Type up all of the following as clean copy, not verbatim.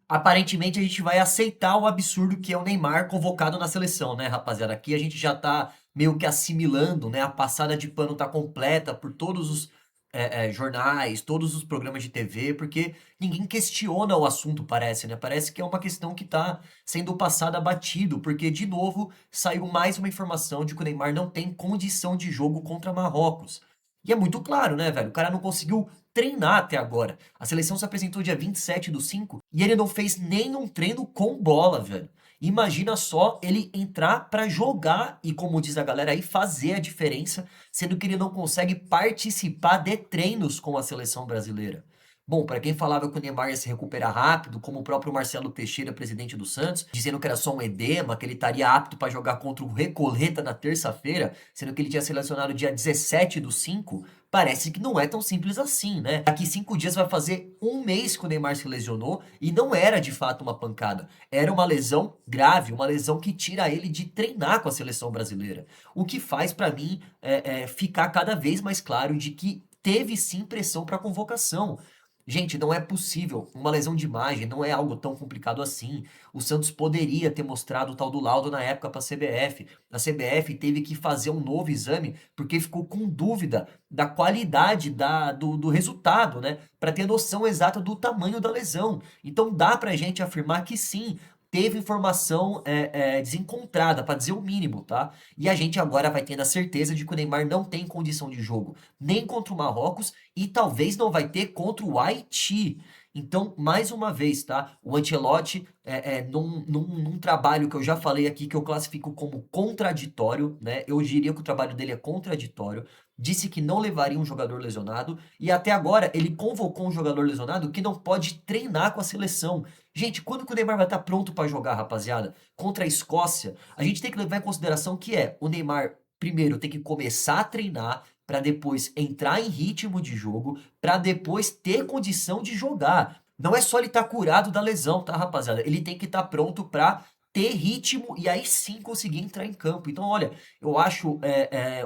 Aparentemente a gente vai aceitar o absurdo que é o Neymar convocado na seleção, né, rapaziada? Aqui a gente já tá meio que assimilando, né? A passada de pano tá completa por todos os jornais, todos os programas de TV, porque ninguém questiona o assunto, parece, né? Parece que é uma questão que tá sendo passada batido, porque de novo saiu mais uma informação de que o Neymar não tem condição de jogo contra Marrocos. E é muito claro, né, velho? O cara não conseguiu treinar até agora. A seleção se apresentou dia 27/5 e ele não fez nenhum treino com bola, velho. Imagina só ele entrar pra jogar e, como diz a galera aí, fazer a diferença, sendo que ele não consegue participar de treinos com a seleção brasileira. Bom, para quem falava que o Neymar ia se recuperar rápido, como o próprio Marcelo Teixeira, presidente do Santos, dizendo que era só um edema, que ele estaria apto para jogar contra o Recoleta na terça-feira, sendo que ele tinha selecionado dia 17/5, parece que não é tão simples assim, né? Daqui 5 dias vai fazer um mês que o Neymar se lesionou e não era de fato uma pancada. Era uma lesão grave, uma lesão que tira ele de treinar com a seleção brasileira. O que faz para mim ficar cada vez mais claro de que teve sim pressão para convocação. Gente, não é possível. Uma lesão de imagem não é algo tão complicado assim. O Santos poderia ter mostrado o tal do laudo na época para a CBF. A CBF teve que fazer um novo exame porque ficou com dúvida da qualidade do resultado, né? Para ter noção exata do tamanho da lesão. Então dá pra gente afirmar que sim, teve informação desencontrada, para dizer o mínimo, tá? E a gente agora vai tendo a certeza de que o Neymar não tem condição de jogo nem contra o Marrocos e talvez não vai ter contra o Haiti. Então, mais uma vez, tá? O Ancelotti, num trabalho que eu já falei aqui, que eu classifico como contraditório, né? Eu diria que o trabalho dele é contraditório. Disse que não levaria um jogador lesionado e até agora ele convocou um jogador lesionado que não pode treinar com a seleção. Gente, quando que o Neymar vai estar pronto para jogar, rapaziada? Contra a Escócia, a gente tem que levar em consideração que o Neymar primeiro tem que começar a treinar para depois entrar em ritmo de jogo, para depois ter condição de jogar. Não é só ele estar curado da lesão, tá, rapaziada? Ele tem que estar pronto para ter ritmo e aí sim conseguir entrar em campo. Então, olha, eu acho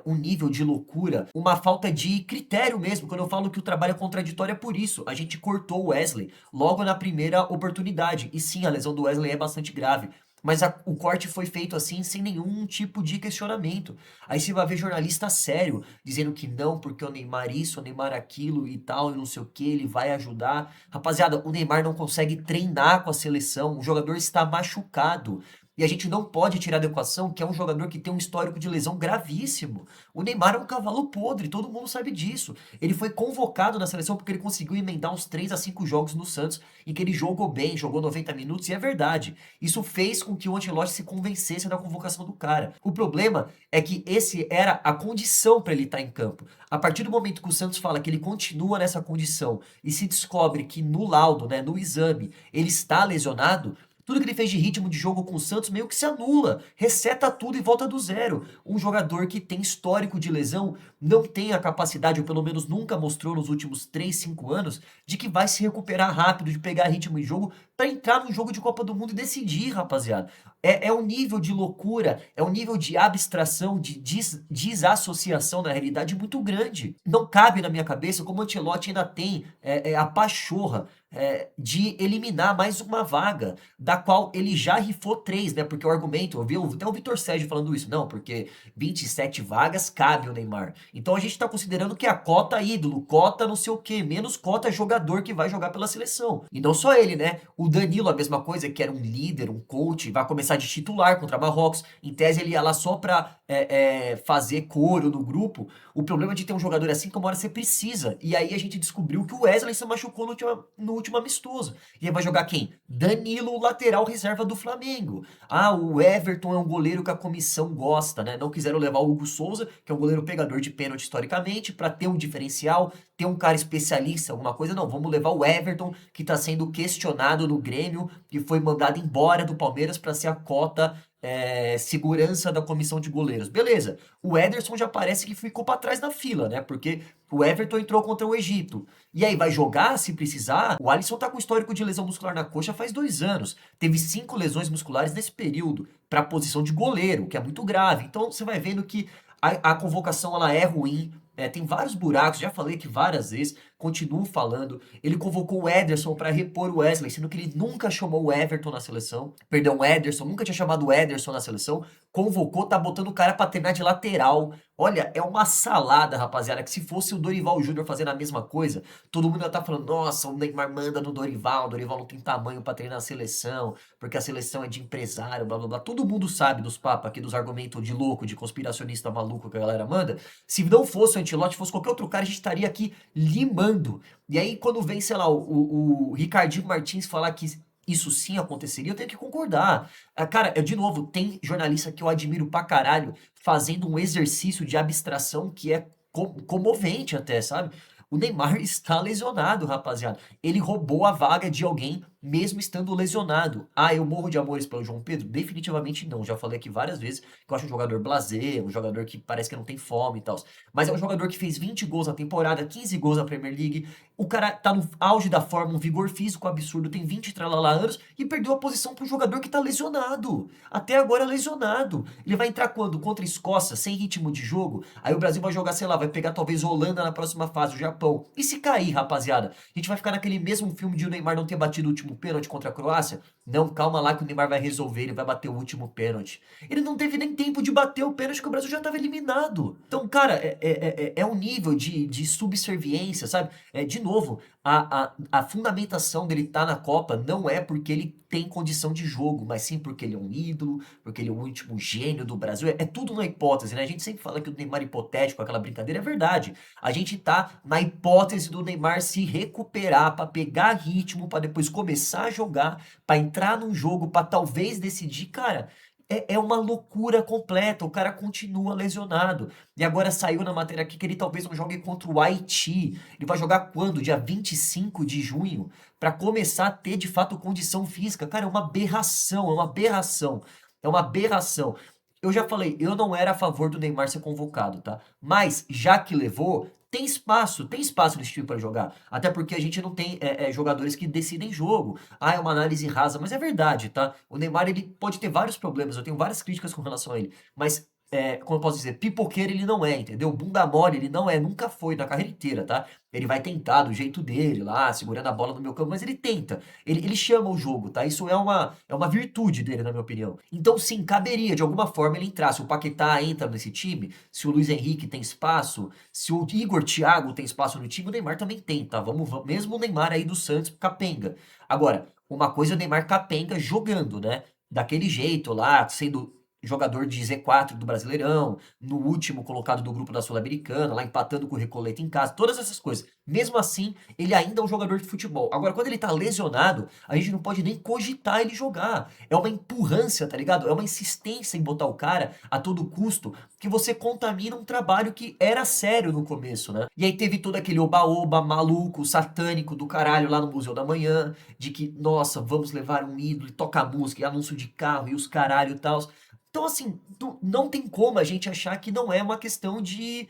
um nível de loucura, uma falta de critério mesmo. Quando eu falo que o trabalho é contraditório é por isso. A gente cortou o Wesley logo na primeira oportunidade. E sim, a lesão do Wesley é bastante grave. Mas o corte foi feito assim, sem nenhum tipo de questionamento. Aí você vai ver jornalista sério, dizendo que não, porque o Neymar isso, o Neymar aquilo e tal, e não sei o que, ele vai ajudar. Rapaziada, o Neymar não consegue treinar com a seleção, o jogador está machucado. E a gente não pode tirar da equação que é um jogador que tem um histórico de lesão gravíssimo. O Neymar é um cavalo podre, todo mundo sabe disso. Ele foi convocado na seleção porque ele conseguiu emendar uns 3 a 5 jogos no Santos, em que ele jogou bem, jogou 90 minutos, e é verdade. Isso fez com que o Ancelotti se convencesse da convocação do cara. O problema é que esse era a condição para ele estar em campo. A partir do momento que o Santos fala que ele continua nessa condição e se descobre que no laudo, né, no exame, ele está lesionado, tudo que ele fez de ritmo de jogo com o Santos meio que se anula, reseta tudo e volta do zero. Um jogador que tem histórico de lesão não tem a capacidade, ou pelo menos nunca mostrou nos últimos 3, 5 anos, de que vai se recuperar rápido, de pegar ritmo de jogo para entrar no jogo de Copa do Mundo e decidir, rapaziada. É um nível de loucura, é um nível de abstração, de desassociação da realidade muito grande. Não cabe na minha cabeça como o Ancelotti ainda tem a pachorra de eliminar mais uma vaga, da qual ele já rifou 3, né? Porque o argumento, eu vi até o Vitor Sérgio falando isso, não, porque 27 vagas cabe o Neymar. Então a gente tá considerando que é a cota ídolo, cota não sei o quê, menos cota jogador que vai jogar pela seleção. E não só ele, né? O Danilo, a mesma coisa, que era um líder, um coach, vai começar de titular contra Marrocos. Em tese, ele ia lá só pra fazer coro no grupo. O problema de ter um jogador assim que uma hora você precisa. E aí a gente descobriu que o Wesley se machucou no último amistoso. E aí vai jogar quem? Danilo, lateral reserva do Flamengo. Ah, o Everton é um goleiro que a comissão gosta, né? Não quiseram levar o Hugo Souza, que é um goleiro pegador de pênalti historicamente, pra ter um diferencial, ter um cara especialista, alguma coisa. Não, vamos levar o Everton, que tá sendo questionado no Grêmio, que foi mandado embora do Palmeiras pra ser a cota segurança da comissão de goleiros. Beleza. O Ederson já parece que ficou pra trás da fila, né? Porque o Everton entrou contra o Egito. E aí vai jogar se precisar. O Alisson tá com histórico de lesão muscular na coxa faz 2 anos. Teve 5 lesões musculares nesse período pra posição de goleiro, que é muito grave. Então você vai vendo que a convocação ela é ruim. Tem vários buracos, já falei aqui várias vezes. continuo falando. Ele convocou o Ederson para repor o Wesley, sendo que ele nunca chamou o Everton na seleção. Perdão, o Ederson, nunca tinha chamado o Ederson na seleção. Convocou, tá botando o cara pra treinar de lateral. Olha, é uma salada, rapaziada, que se fosse o Dorival Júnior fazendo a mesma coisa, todo mundo ia estar falando, nossa, o Neymar manda no Dorival, o Dorival não tem tamanho pra treinar a seleção, porque a seleção é de empresário, blá blá blá. Todo mundo sabe dos papos aqui, dos argumentos de louco, de conspiracionista maluco que a galera manda. Se não fosse o Ancelotti, fosse qualquer outro cara, a gente estaria aqui limando. E aí, quando vem, sei lá, o Ricardinho Martins falar que isso sim aconteceria, eu tenho que concordar. Ah, cara, de novo, tem jornalista que eu admiro pra caralho fazendo um exercício de abstração que é comovente até, sabe? O Neymar está lesionado, rapaziada. Ele roubou a vaga de alguém mesmo estando lesionado. Ah, eu morro de amores pelo João Pedro? Definitivamente não. Já falei aqui várias vezes que eu acho um jogador blasé, um jogador que parece que não tem fome e tal. Mas é um jogador que fez 20 gols na temporada, 15 gols na Premier League. O cara tá no auge da forma, um vigor físico absurdo, tem 20 tralalá anos e perdeu a posição pro jogador que tá lesionado. Até agora lesionado. Ele vai entrar quando? Contra a Escócia, sem ritmo de jogo. Aí o Brasil vai jogar, sei lá, vai pegar talvez a Holanda na próxima fase, o Japão. E se cair, rapaziada? A gente vai ficar naquele mesmo filme de o Neymar não ter batido o último pênalti contra a Croácia? Não, calma lá que o Neymar vai resolver, ele vai bater o último pênalti. Ele não teve nem tempo de bater o pênalti que o Brasil já estava eliminado. Então, cara, é um nível de subserviência, sabe? De novo, a fundamentação dele estar na Copa não é porque ele tem condição de jogo, mas sim porque ele é um ídolo, porque ele é o último gênio do Brasil. É tudo na hipótese, né? A gente sempre fala que o Neymar hipotético, aquela brincadeira, é verdade. A gente tá na hipótese do Neymar se recuperar para pegar ritmo, para depois começar a jogar, para entrar num jogo, para talvez decidir, cara. É uma loucura completa. O cara continua lesionado. E agora saiu na matéria aqui que ele talvez não jogue contra o Haiti. Ele vai jogar quando? Dia 25 de junho, para começar a ter de fato condição física. Cara, é uma aberração, é uma aberração. É uma aberração. Eu já falei, eu não era a favor do Neymar ser convocado, tá? Mas já que levou, tem espaço nesse time para jogar. Até porque a gente não tem jogadores que decidem jogo. Ah, é uma análise rasa, mas é verdade, tá? O Neymar ele pode ter vários problemas, eu tenho várias críticas com relação a ele, mas como eu posso dizer, pipoqueiro ele não é, entendeu? Bunda mole ele não é, nunca foi na carreira inteira, tá? Ele vai tentar do jeito dele lá, segurando a bola no meu campo, mas ele tenta. Ele chama o jogo, tá? Isso é uma virtude dele, na minha opinião. Então, sim, caberia de alguma forma ele entrar. Se o Paquetá entra nesse time, se o Luiz Henrique tem espaço, se o Igor Thiago tem espaço no time, o Neymar também tem, tá? Mesmo o Neymar aí do Santos capenga. Agora, uma coisa é o Neymar capenga jogando, né? Daquele jeito lá, sendo jogador de Z4 do Brasileirão, no último colocado do grupo da Sul-Americana, lá empatando com o Recoleto em casa, todas essas coisas. Mesmo assim, ele ainda é um jogador de futebol. Agora, quando ele tá lesionado, a gente não pode nem cogitar ele jogar. É uma empurrância, tá ligado? É uma insistência em botar o cara a todo custo, que você contamina um trabalho que era sério no começo, né? E aí teve todo aquele oba-oba maluco, satânico do caralho lá no Museu da Manhã, de que, nossa, vamos levar um ídolo e tocar música, e anúncio de carro e os caralho e tal. Então, assim, não tem como a gente achar que não é uma questão de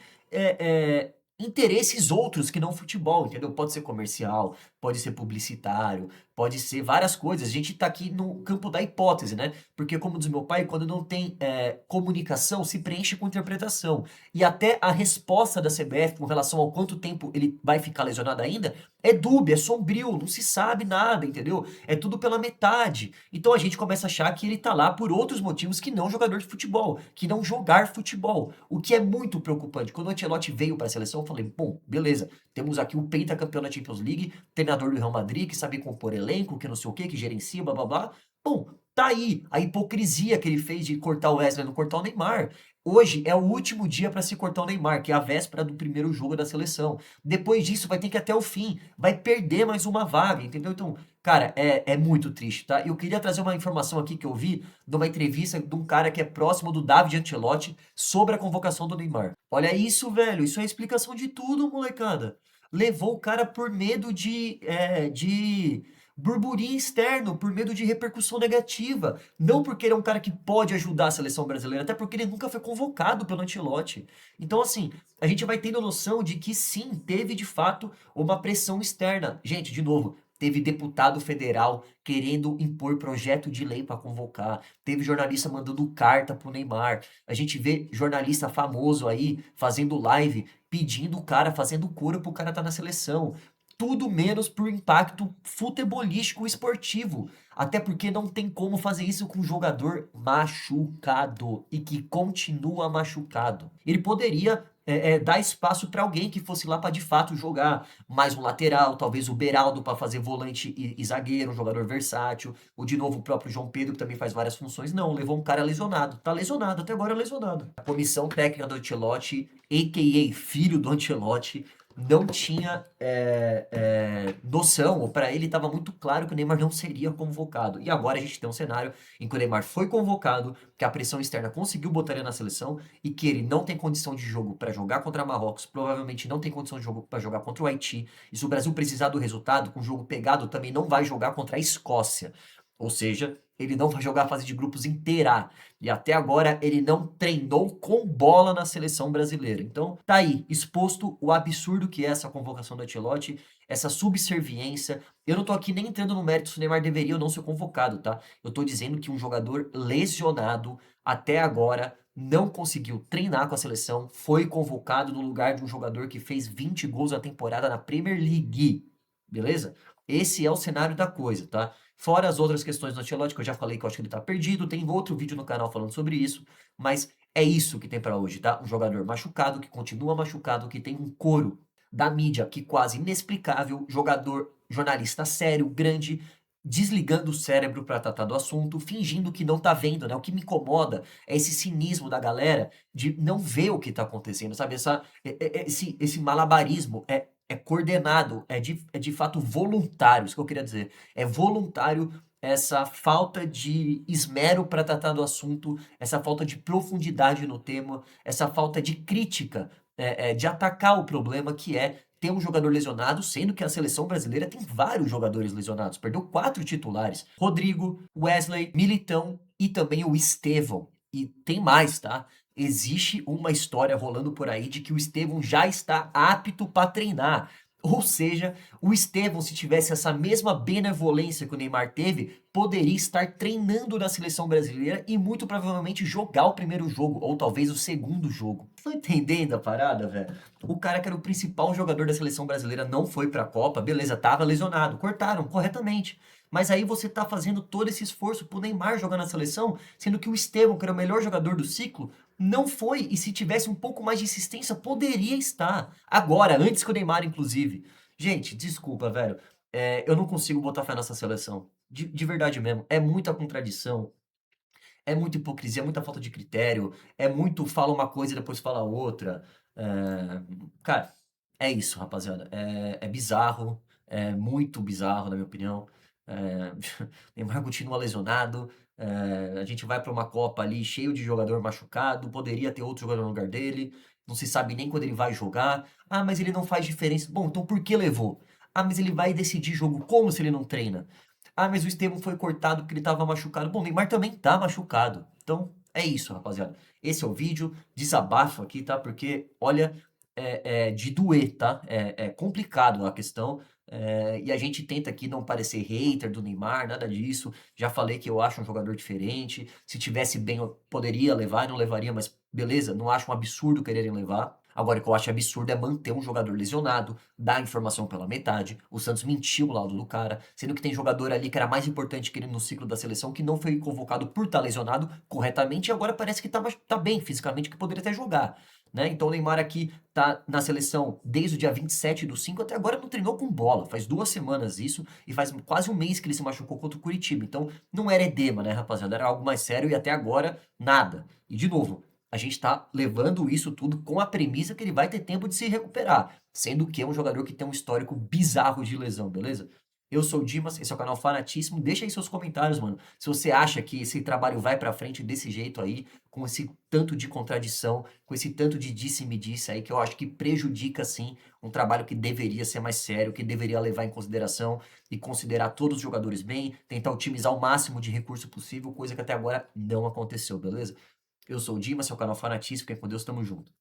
interesses outros que não futebol, entendeu? Pode ser comercial, pode ser publicitário, pode ser várias coisas. A gente tá aqui no campo da hipótese, né? Porque, como diz meu pai, quando não tem comunicação, se preenche com interpretação. E até a resposta da CBF com relação ao quanto tempo ele vai ficar lesionado ainda é dúbia, é sombrio, não se sabe nada, entendeu? É tudo pela metade. Então a gente começa a achar que ele tá lá por outros motivos que não jogador de futebol, que não jogar futebol. O que é muito preocupante. Quando o Ancelotti veio para a seleção, eu falei, bom, beleza, temos aqui o pentacampeão da Champions League, treinador do Real Madrid, que sabe compor elenco, que não sei o que gerencia, blá blá blá. Bom, tá aí a hipocrisia que ele fez de cortar o Wesley, não cortar o Neymar. Hoje é o último dia para se cortar o Neymar, que é a véspera do primeiro jogo da seleção. Depois disso, vai ter que ir até o fim. Vai perder mais uma vaga, entendeu? Então, cara, é muito triste, tá? Eu queria trazer uma informação aqui que eu vi de uma entrevista de um cara que é próximo do David Ancelotti sobre a convocação do Neymar. Olha isso, velho. Isso é a explicação de tudo, molecada. Levou o cara por medo de burburinho externo, por medo de repercussão negativa. Não porque ele é um cara que pode ajudar a seleção brasileira, até porque ele nunca foi convocado pelo Ancelotti. Então, assim, a gente vai tendo noção de que sim, teve de fato uma pressão externa. Gente, de novo, teve deputado federal querendo impor projeto de lei para convocar. Teve jornalista mandando carta pro Neymar. A gente vê jornalista famoso aí fazendo live pedindo o cara, fazendo cura pro cara estar na seleção. Tudo menos por impacto futebolístico esportivo. Até porque não tem como fazer isso com um jogador machucado e que continua machucado. Ele poderia dar espaço para alguém que fosse lá para de fato jogar. Mais um lateral, talvez o Beraldo para fazer volante e zagueiro, um jogador versátil. Ou de novo o próprio João Pedro, que também faz várias funções. Não, levou um cara lesionado. Tá lesionado, até agora lesionado. A comissão técnica do Ancelotti, a.k.a. filho do Ancelotti, não tinha noção, ou para ele estava muito claro que o Neymar não seria convocado. E agora a gente tem um cenário em que o Neymar foi convocado, que a pressão externa conseguiu botar ele na seleção e que ele não tem condição de jogo para jogar contra Marrocos, provavelmente não tem condição de jogo para jogar contra o Haiti. E se o Brasil precisar do resultado, com o jogo pegado, também não vai jogar contra a Escócia. Ou seja, ele não vai jogar a fase de grupos inteira. E até agora ele não treinou com bola na seleção brasileira. Então tá aí, exposto o absurdo que é essa convocação do Ancelotti, essa subserviência. Eu não tô aqui nem entrando no mérito se o Neymar deveria ou não ser convocado, tá? Eu tô dizendo que um jogador lesionado até agora não conseguiu treinar com a seleção, foi convocado no lugar de um jogador que fez 20 gols na temporada na Premier League. Beleza? Esse é o cenário da coisa, tá? Fora as outras questões do Ancelotti, que eu já falei que eu acho que ele tá perdido, tem outro vídeo no canal falando sobre isso, mas é isso que tem pra hoje, tá? Um jogador machucado, que continua machucado, que tem um coro da mídia que quase inexplicável, jogador, jornalista sério, grande, desligando o cérebro pra tratar do assunto, fingindo que não tá vendo, né? O que me incomoda é esse cinismo da galera de não ver o que tá acontecendo, sabe? Esse malabarismo é coordenado, é de fato voluntário, isso que eu queria dizer. É voluntário essa falta de esmero para tratar do assunto, essa falta de profundidade no tema, essa falta de crítica, de atacar o problema que é ter um jogador lesionado, sendo que a seleção brasileira tem vários jogadores lesionados. Perdeu 4 titulares: Rodrigo, Wesley, Militão e também o Estevão. E tem mais, tá? Existe uma história rolando por aí de que o Estevão já está apto para treinar. Ou seja, o Estevão, se tivesse essa mesma benevolência que o Neymar teve, poderia estar treinando na seleção brasileira e muito provavelmente jogar o primeiro jogo, ou talvez o segundo jogo. Tá entendendo a parada, velho? O cara que era o principal jogador da seleção brasileira não foi pra Copa, beleza, tava lesionado, cortaram corretamente. Mas aí você tá fazendo todo esse esforço pro Neymar jogar na seleção, sendo que o Estevão, que era o melhor jogador do ciclo, não foi, e se tivesse um pouco mais de insistência, poderia estar. Agora, antes que o Neymar, inclusive. Gente, desculpa, velho. Eu não consigo botar fé nessa seleção. De verdade mesmo. É muita contradição, é muita hipocrisia, é muita falta de critério, é muito fala uma coisa e depois fala outra. Cara, é isso, rapaziada. É bizarro, é muito bizarro, na minha opinião. É, Neymar continua lesionado. A gente vai para uma Copa ali cheio de jogador machucado. Poderia ter outro jogador no lugar dele. Não se sabe nem quando ele vai jogar. Ah, mas ele não faz diferença. Bom, então por que levou? Ah, mas ele vai decidir jogo como se ele não treina? Ah, mas o Estevão foi cortado porque ele estava machucado. Bom, o Neymar também tá machucado. Então, é isso, rapaziada. Esse é o vídeo, desabafo aqui, tá? Porque, olha, é de doer, tá? É complicado a questão. E a gente tenta aqui não parecer hater do Neymar, nada disso. Já falei que eu acho um jogador diferente. Se tivesse bem, eu poderia levar, não levaria, mas beleza, não acho um absurdo quererem levar. Agora, o que eu acho absurdo é manter um jogador lesionado, dar informação pela metade. O Santos mentiu o laudo do cara, sendo que tem jogador ali que era mais importante que ele no ciclo da seleção, que não foi convocado por estar lesionado corretamente e agora parece que tá bem fisicamente, que poderia até jogar. Né? Então o Neymar aqui tá na seleção desde o dia 27/5 até agora não treinou com bola. Faz 2 semanas isso e faz quase um mês que ele se machucou contra o Curitiba. Então não era edema, né, rapaziada? Era algo mais sério e até agora nada. E de novo, a gente tá levando isso tudo com a premissa que ele vai ter tempo de se recuperar, sendo que é um jogador que tem um histórico bizarro de lesão, beleza? Eu sou o Dimas, esse é o canal Fanatíssimo. Deixa aí seus comentários, mano. Se você acha que esse trabalho vai pra frente desse jeito aí, com esse tanto de contradição, com esse tanto de disse-me-disse aí, que eu acho que prejudica, sim, um trabalho que deveria ser mais sério, que deveria levar em consideração e considerar todos os jogadores bem, tentar otimizar o máximo de recurso possível, coisa que até agora não aconteceu, beleza? Eu sou o Dimas, seu canal Fanatíssimo, fiquem com Deus, tamo junto.